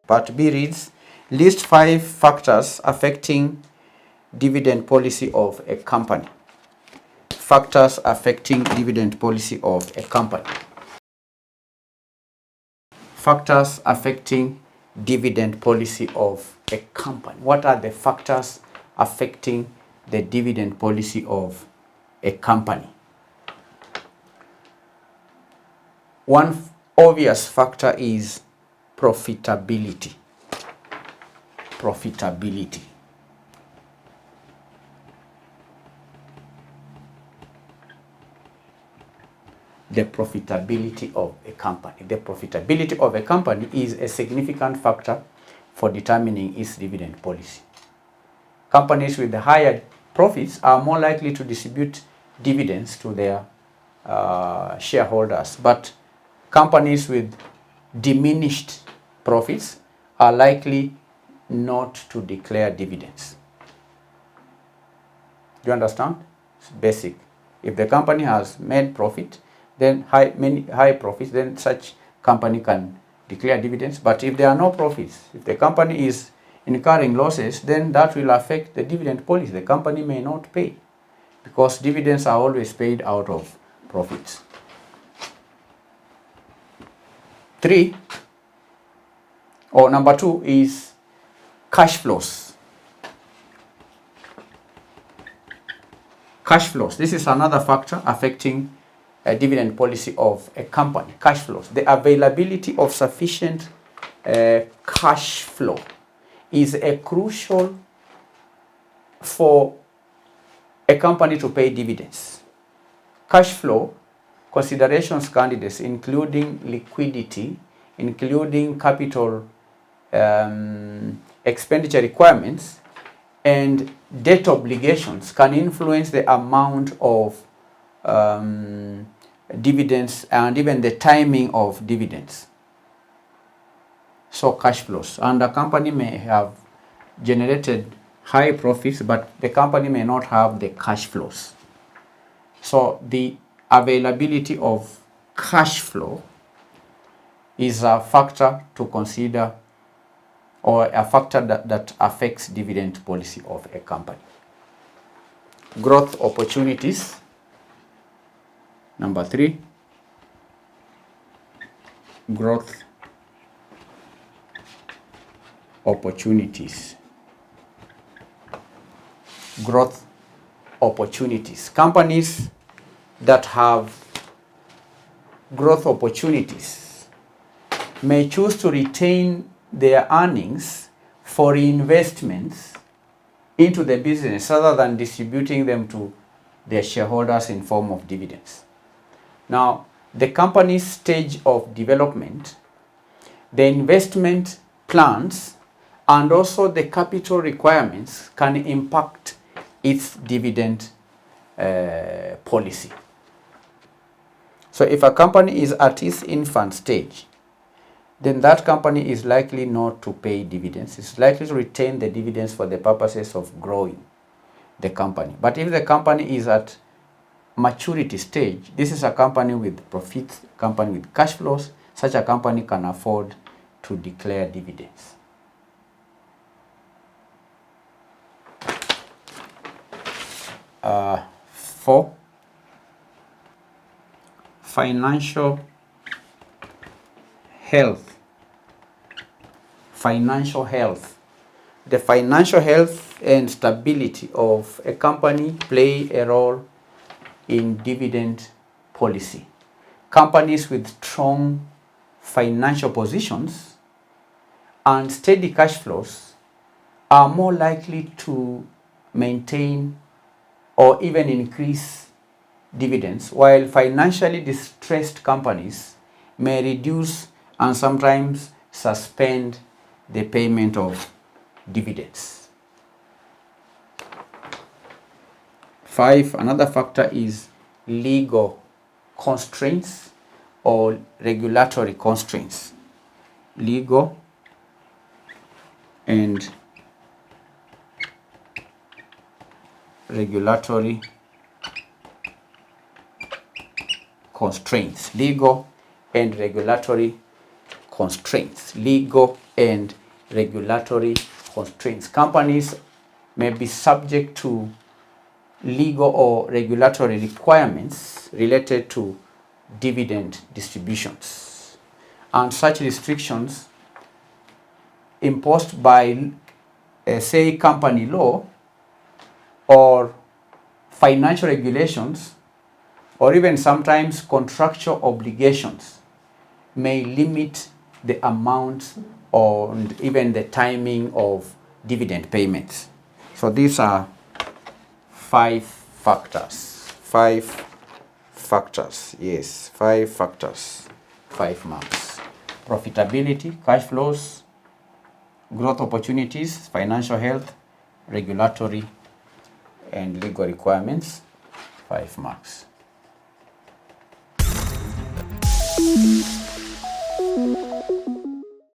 Part B reads, list 5 factors affecting dividend policy of a company. Factors affecting dividend policy of a company. Factors affecting dividend policy of a company. What are the factors affecting the dividend policy of a company? One obvious factor is profitability. Profitability. The profitability of a company. The profitability of a company is a significant factor for determining its dividend policy. Companies with higher profits are more likely to distribute dividends to their shareholders, but companies with diminished profits are likely not to declare dividends. Do you understand? It's basic. If the company has made profit, then high profits, then such company can declare dividends. But if there are no profits, if the company is incurring losses, then that will affect the dividend policy. The company may not pay, because dividends are always paid out of profits. 2 is cash flows. Cash flows. This is another factor affecting a dividend policy of a company. Cash flows. The availability of sufficient cash flow is a crucial for a company to pay dividends. Cash flow considerations candidates including liquidity, including capital expenditure requirements, and debt obligations can influence the amount of dividends and even the timing of dividends. So cash flows. And a company may have generated high profits, but the company may not have the cash flows. So the availability of cash flow is a factor to consider, or a factor that affects dividend policy of a company. Growth opportunities. Number 3, growth opportunities. Growth opportunities. Companies that have growth opportunities may choose to retain their earnings for investments into the business rather than distributing them to their shareholders in form of dividends. Now, the company's stage of development, the investment plans, and also the capital requirements can impact its dividend policy. So if a company is at its infant stage, then that company is likely not to pay dividends. It's likely to retain the dividends for the purposes of growing the company. But if the company is at maturity stage, this is a company with profits, company with cash flows, such a company can afford to declare dividends. Four, financial health. Financial health. The financial health and stability of a company play a role in dividend policy. Companies with strong financial positions and steady cash flows are more likely to maintain or even increase dividends, while financially distressed companies may reduce and sometimes suspend the payment of dividends. 5, another factor is legal constraints or regulatory constraints. Legal and regulatory constraints. Legal and regulatory constraints. Legal and regulatory constraints. Companies may be subject to legal or regulatory requirements related to dividend distributions. And such restrictions imposed by, say, company law or financial regulations, or even sometimes contractual obligations, may limit the amount or even the timing of dividend payments. So these are 5 factors. 5 factors. Yes, 5 factors. 5 marks. Profitability, cash flows, growth opportunities, financial health, regulatory and legal requirements. 5 marks.